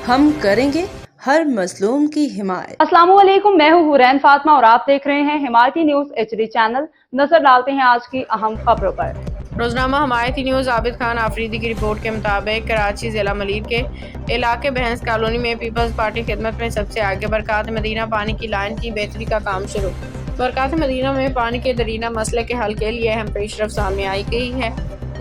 ہم کریں گے ہر مظلوم کی حمایت۔ السلام علیکم، میں ہوں حورین فاطمہ اور آپ دیکھ رہے ہیں حمایتی نیوز HD چینل۔ نظر ڈالتے ہیں آج کی اہم خبروں پر۔ روزنامہ حمایتی نیوز عابد خان آفریدی کی رپورٹ کے مطابق کراچی ضلع ملیر کے علاقے بہنس کالونی میں پیپلز پارٹی خدمت میں سب سے آگے برکات مدینہ پانی کی لائن کی بہتری کا کام شروع۔ برکات مدینہ میں پانی کے درینہ مسئلے کے حل کے لیے اہم پیشرفت سامنے آئی گئی ہے۔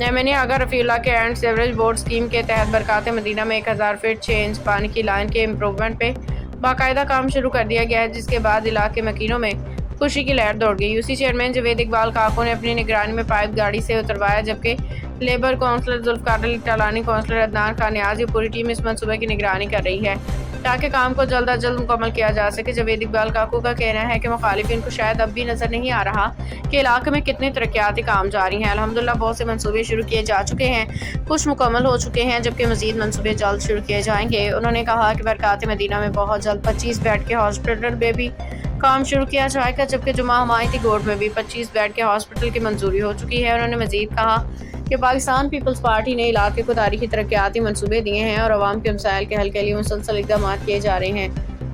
MNA آغا رفیع اللہ کے اینڈ سیوریج بورڈ اسکیم کے تحت برکات مدینہ میں 1000 فٹ 6 انچ پانی کی لائن کے امپروومنٹ پہ باقاعدہ کام شروع کر دیا گیا ہے، جس کے بعد علاقے مکینوں میں خوشی کی لہر دوڑ گئی۔ UC چیئرمین جاوید اقبال کاکو نے اپنی نگرانی میں پائپ گاڑی سے اتروایا، جبکہ لیبر کونسلر ذوالفقار علی ٹالانی، کونسلر عدنان خان نیازی اور پوری ٹیم اس منصوبے کی نگرانی کر رہی ہے تاکہ کام کو جلد از جلد مکمل کیا جا سکے۔ جاوید اقبال کاکو کا کہنا ہے کہ مخالفین کو شاید اب بھی نظر نہیں آ رہا کہ علاقے میں کتنے ترقیاتی کام جاری ہیں۔ الحمدللہ بہت سے منصوبے شروع کیے جا چکے ہیں، کچھ مکمل ہو چکے ہیں، جبکہ مزید منصوبے جلد شروع کیے جائیں گے۔ انہوں نے کہا کہ برکات مدینہ میں بہت جلد 25 بیڈ کے ہاسپٹل میں بھی کام شروع کیا جائے گا، جبکہ جمعہ حمایتی گوٹ میں بھی 25 بیڈ کے ہاسپٹل کی منظوری ہو چکی ہے۔ انہوں نے مزید کہا کہ پاکستان پیپلز پارٹی نے علاقے کو تاریخی ترقیاتی منصوبے دیے ہیں اور عوام کے مسائل کے حل کے لیے مسلسل اقدامات کیے جا رہے ہیں۔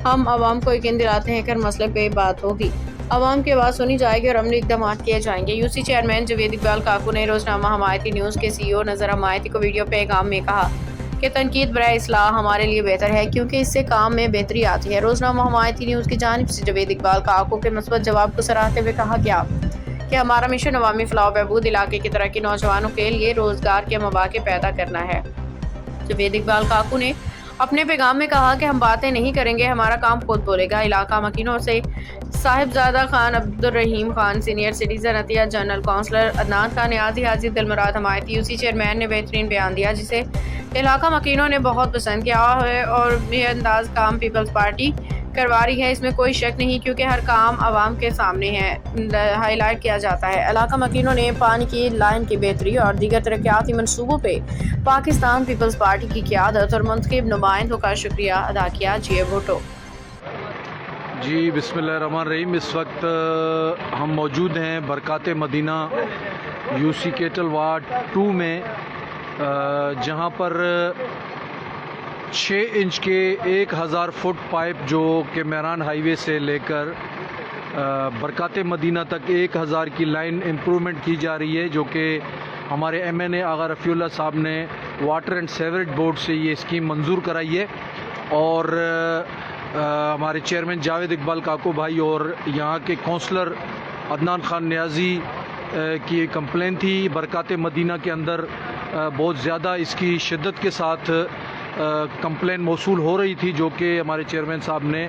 ہم عوام کو یقین دلاتے ہیں کہ ہر مسئلے پہ بات ہوگی، عوام کی آواز سنی جائے گی اور عملی اقدامات کیے جائیں گے۔ UC چیئرمین جاوید اقبال کاکو نے روزنامہ حمایتی نیوز کے CEO نذر حمایتی کو ویڈیو پیغام میں کہا کہ تنقید برائے اصلاح ہمارے لیے بہتر ہے، کیونکہ اس سے کام میں بہتری آتی ہے۔ روزنامہ حمایتی نیوز کی جانب سے جاوید اقبال کاکو کے مثبت جواب کو سراہتے ہوئے کہا گیا کہ ہمارا مشن عوامی فلاح و بہبود، علاقے کی ترقی، نوجوانوں کے لیے روزگار کے مواقع پیدا کرنا ہے۔ جاوید اقبال کاکو نے اپنے پیغام میں کہا کہ ہم باتیں نہیں کریں گے، ہمارا کام خود بولے گا۔ علاقہ مکینوں سے صاحبزادہ خان عبدالرحیم خان، سینئر سٹیزن عطیہ، جنرل کونسلر عدنان خان نیازی، حاجی دلمراد حمایتی۔ UC چیئرمین نے بہترین بیان دیا جسے علاقہ مکینوں نے بہت پسند کیا ہے اور بے انداز کام پیپلز پارٹی کروا رہی ہے، اس میں کوئی شک نہیں، کیونکہ ہر کام عوام کے سامنے ہے، ہائی لائٹ کیا جاتا ہے۔ علاقہ مکینوں نے پانی کی لائن کی بہتری اور دیگر ترقیاتی منصوبوں پہ پاکستان پیپلز پارٹی کی قیادت اور منتخب نمائندوں کا شکریہ ادا کیا۔ جی بھٹو۔ جی بسم اللہ الرحمن الرحیم۔ اس وقت ہم موجود ہیں برکات مدینہ UC کیٹل وارڈ 2 میں، جہاں پر 6 انچ کے 1000 فٹ پائپ جو کہ میران ہائی وے سے لے کر برکات مدینہ تک 1000 کی لائن امپرومنٹ کی جا رہی ہے، جو کہ ہمارے MNA آغا رفیع اللہ صاحب نے واٹر اینڈ سیوریج بورڈ سے یہ اسکیم منظور کرائی ہے، اور ہمارے چیئرمین جاوید اقبال کاکو بھائی اور یہاں کے کونسلر عدنان خان نیازی کی کمپلین تھی۔ برکات مدینہ کے اندر بہت زیادہ اس کی شدت کے ساتھ کمپلین موصول ہو رہی تھی، جو کہ ہمارے چیئرمین صاحب نے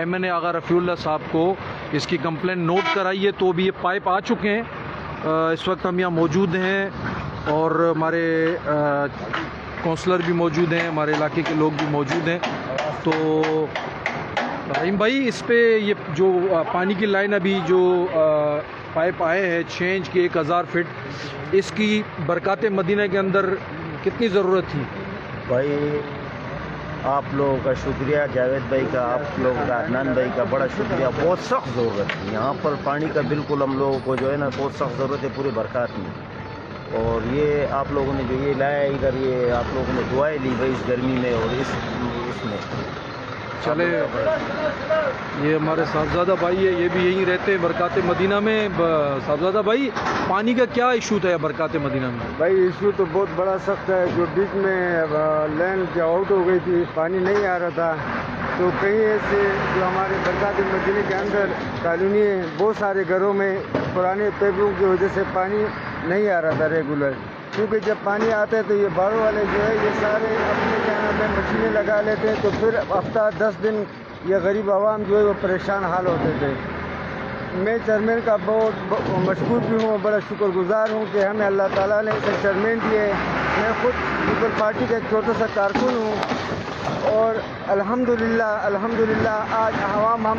MNA آغا رفیع اللہ صاحب کو اس کی کمپلین نوٹ کرائی ہے، تو بھی یہ پائپ آ چکے ہیں۔ اس وقت ہم یہاں موجود ہیں اور ہمارے کونسلر بھی موجود ہیں، ہمارے علاقے کے لوگ بھی موجود ہیں۔ تو رحیم بھائی، اس پہ یہ جو پانی کی لائن ابھی جو پائپ آئے ہیں 6 انچ کے 1000 فٹ، اس کی برکات مدینہ کے اندر کتنی ضرورت تھی؟ بھائی آپ لوگوں کا شکریہ، جاوید بھائی کا، آپ لوگوں کا، عدنان بھائی کا بڑا شکریہ۔ بہت سخت ضرورت ہے یہاں پر پانی کا، بالکل ہم لوگوں کو جو ہے نا بہت سخت ضرورت ہے پورے برکات میں، اور یہ آپ لوگوں نے جو یہ لایا ادھر، یہ آپ لوگوں نے دعائیں لی بھائی اس گرمی میں اور اس میں چلے۔ یہ ہمارے صاحبزادہ بھائی ہے، یہ بھی یہیں رہتے ہیں برکات مدینہ میں۔ صاحبزادہ بھائی، پانی کا کیا ایشو تھا برکات مدینہ میں؟ بھائی ایشو تو بہت بڑا سخت ہے، جو بیچ میں لائن جو آؤٹ ہو گئی تھی، پانی نہیں آ رہا تھا، تو کہیں ایسے جو ہمارے برکات مدینہ کے اندر کالونی ہے، بہت سارے گھروں میں پرانے پیپوں کی وجہ سے پانی نہیں آ رہا تھا ریگولر، کیونکہ جب پانی آتا ہے تو یہ باڑوں والے جو ہے یہ سارے اپنے کیا نام ہے مشینیں لگا لیتے ہیں، تو پھر ہفتہ 10 دن یہ غریب عوام جو ہے وہ پریشان حال ہوتے تھے۔ میں چیئرمین کا بہت مشکور بھی ہوں، بڑا شکر گزار ہوں کہ ہمیں اللہ تعالیٰ نے اسے چیئرمین دیے۔ میں خود پیپل پارٹی کا ایک چھوٹا سا کارکن ہوں، اور الحمدللہ آج عوام ہم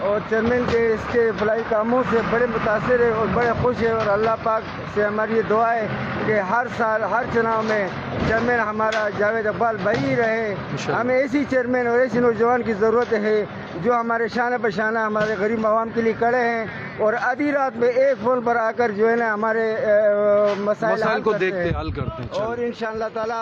اور چیئرمین کے اس کے فلاحی کاموں سے بڑے متاثر ہے اور بڑے خوش ہے، اور اللہ پاک سے ہماری یہ دعا ہے کہ ہر سال ہر چناؤ میں چیئرمین ہمارا جاوید اقبال بھائی ہی رہے۔ ہمیں ایسی چیئرمین اور ایسی نوجوان کی ضرورت ہے جو ہمارے شانہ بشانہ ہمارے غریب عوام کے لیے کھڑے ہیں، اور آدھی رات میں ایک فون پر آ کر جو ہے نا ہمارے مسائل کو دیکھتے حل کرتے ہیں، اور انشاءاللہ تعالی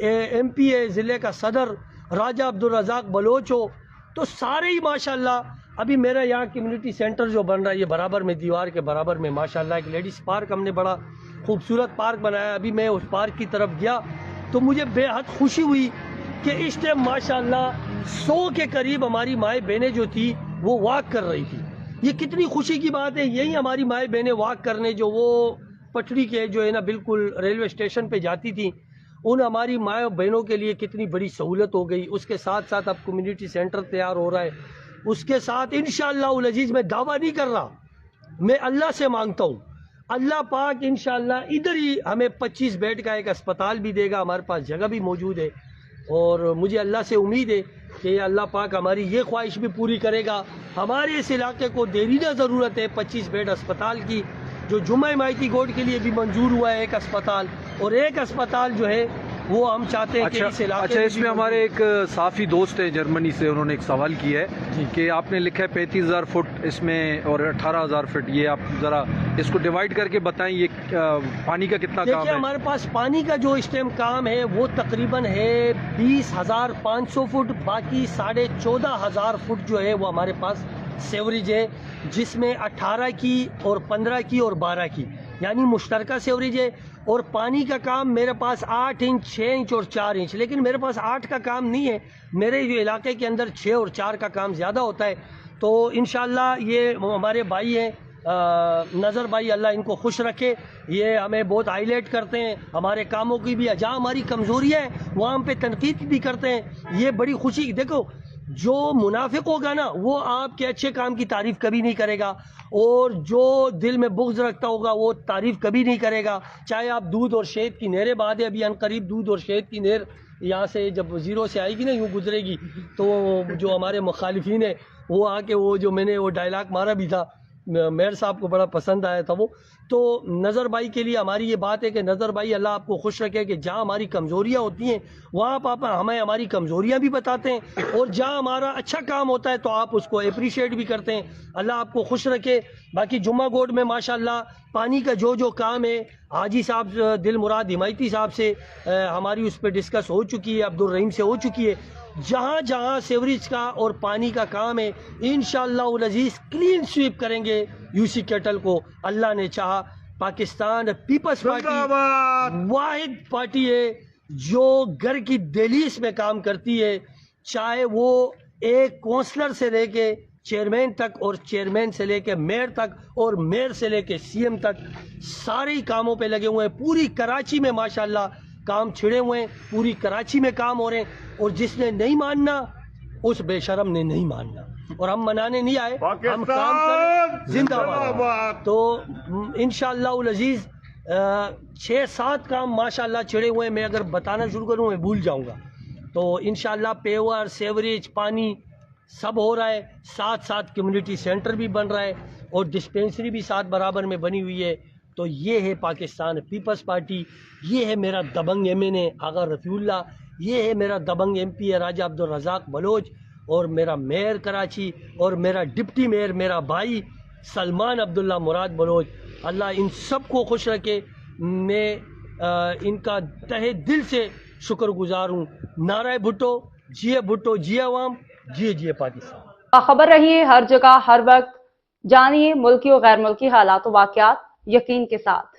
MP ہے, ضلع کا صدر راجہ عبدالرزاق بلوچ ہو, تو سارے ہی ماشاءاللہ. ابھی میرا یہاں کمیونٹی سینٹر جو بن رہا ہے, یہ برابر میں دیوار کے برابر میں ماشاءاللہ ایک لیڈیز پارک ہم نے بڑا خوبصورت پارک بنایا. ابھی میں اس پارک کی طرف گیا تو مجھے بے حد خوشی ہوئی کہ اس ٹائم ماشاءاللہ 100 کے قریب ہماری مائیں بہنیں جو تھی وہ واک کر رہی تھی. یہ کتنی خوشی کی بات ہے. یہی ہماری مائیں بہنیں واک کرنے جو وہ پٹڑی کے جو ہے نا بالکل ریلوے اسٹیشن پہ جاتی تھیں, ان ہماری مائیں بہنوں کے لیے کتنی بڑی سہولت ہو گئی. اس کے ساتھ ساتھ اب کمیونٹی سینٹر تیار ہو رہا ہے. اس کے ساتھ انشاءاللہ العزیز میں دعویٰ نہیں کر رہا, میں اللہ سے مانگتا ہوں اللہ پاک انشاءاللہ ادھر ہی ہمیں 25 بیڈ کا ایک اسپتال بھی دے گا. ہمارے پاس جگہ بھی موجود ہے اور مجھے اللہ سے امید ہے کہ اللہ پاک ہماری یہ خواہش بھی پوری کرے گا. ہمارے اس علاقے کو دیرینہ ضرورت ہے 25 بیڈ اسپتال کی, جو جمعہ مائتی گوڈ کے لیے بھی منظور ہوا ہے ایک اسپتال, اور ایک اسپتال جو ہے وہ ہم چاہتے ہیں کہ اس علاقے اچھا, اس میں ہمارے ایک صحافی دوست ہیں جرمنی سے, انہوں نے ایک سوال کیا ہے کہ آپ نے لکھا ہے 35,000 فٹ اس میں اور 18,000 فٹ, یہ آپ ذرا اس کو ڈیوائڈ کر کے بتائیں یہ پانی کا کتنا کام ہے. ہمارے پاس پانی کا جو اس ٹائم کام ہے وہ تقریباً ہے 20,500 فٹ, باقی 14,500 فٹ جو ہے وہ ہمارے پاس سیوریج ہے, جس میں 18 کی اور 15 کی اور 12 کی یعنی مشترکہ سیوریج ہے. اور پانی کا کام میرے پاس 8 انچ 6 انچ اور 4 انچ, لیکن میرے پاس 8 کا کام نہیں ہے, میرے جو علاقے کے اندر 6 اور 4 کا کام زیادہ ہوتا ہے. تو انشاءاللہ یہ ہمارے بھائی ہیں نظر بھائی, اللہ ان کو خوش رکھے, یہ ہمیں بہت ہائی لائٹ کرتے ہیں ہمارے کاموں کی بھی, جہاں ہماری کمزوریاں ہیں وہاں ہم پہ تنقید بھی کرتے ہیں. یہ بڑی خوشی. دیکھو جو منافق ہوگا نا وہ آپ کے اچھے کام کی تعریف کبھی نہیں کرے گا, اور جو دل میں بغض رکھتا ہوگا وہ تعریف کبھی نہیں کرے گا. چاہے آپ دودھ اور شہد کی نہریں بہا دیں, ابھی ان قریب دودھ اور شہد کی نہر یہاں سے جب زیرو سے آئے گی نا یوں گزرے گی, تو جو ہمارے مخالفین ہیں وہ آ کے وہ جو میں نے وہ ڈائلاگ مارا بھی تھا, میر صاحب کو بڑا پسند آیا تھا وہ. تو نظر بھائی کے لیے ہماری یہ بات ہے کہ نظر بھائی اللہ آپ کو خوش رکھے کہ جہاں ہماری کمزوریاں ہوتی ہیں وہاں آپ ہمیں ہماری کمزوریاں بھی بتاتے ہیں, اور جہاں ہمارا اچھا کام ہوتا ہے تو آپ اس کو اپریشیٹ بھی کرتے ہیں. اللہ آپ کو خوش رکھے. باقی جمعہ گوڈ میں ماشاءاللہ پانی کا جو کام ہے حاجی صاحب دل مراد حمایتی صاحب سے ہماری اس پہ ڈسکس ہو چکی ہے, عبدالرحیم سے ہو چکی ہے. جہاں جہاں سیوریج کا اور پانی کا کام ہے انشاءاللہ العزیز کلین سویپ کریں گے یو سی کیٹل کو. اللہ نے چاہا. پاکستان پیپلز پارٹی واحد پارٹی ہے جو گھر کی دہلیز میں کام کرتی ہے, چاہے وہ ایک کونسلر سے لے کے چیئرمین تک, اور چیئرمین سے لے کے میئر تک, اور میئر سے لے کے CM تک, سارے کاموں پہ لگے ہوئے ہیں. پوری کراچی میں ماشاءاللہ کام چھڑے ہوئے ہیں, پوری کراچی میں کام ہو رہے ہیں, اور جس نے نہیں ماننا اس بے شرم نے نہیں ماننا, اور ہم منانے نہیں آئے, ہم کام کریں. زندہ باد. تو انشاءاللہ العزیز 6-7 کام ماشاءاللہ چھڑے ہوئے ہیں. میں اگر بتانا شروع کروں میں بھول جاؤں گا. تو انشاءاللہ پیور سیوریج پانی سب ہو رہا ہے, ساتھ ساتھ کمیونٹی سینٹر بھی بن رہا ہے, اور ڈسپینسری بھی ساتھ برابر میں بنی ہوئی ہے. تو یہ ہے پاکستان پیپلز پارٹی, یہ ہے میرا دبنگ MNA آغا رفیع اللہ, یہ ہے میرا دبنگ MP راجہ عبدالرزاق بلوچ, اور میرا میئر کراچی, اور میرا ڈپٹی میئر میرا بھائی سلمان عبداللہ مراد بلوچ. اللہ ان سب کو خوش رکھے. میں ان کا تہہ دل سے شکر گزار ہوں. نعرہ بھٹو, بھٹو جی عوام, جیے پاکستان. خبر رہیے ہر جگہ ہر وقت, جانیے ملکی اور غیر ملکی حالات و واقعات یقین کے ساتھ.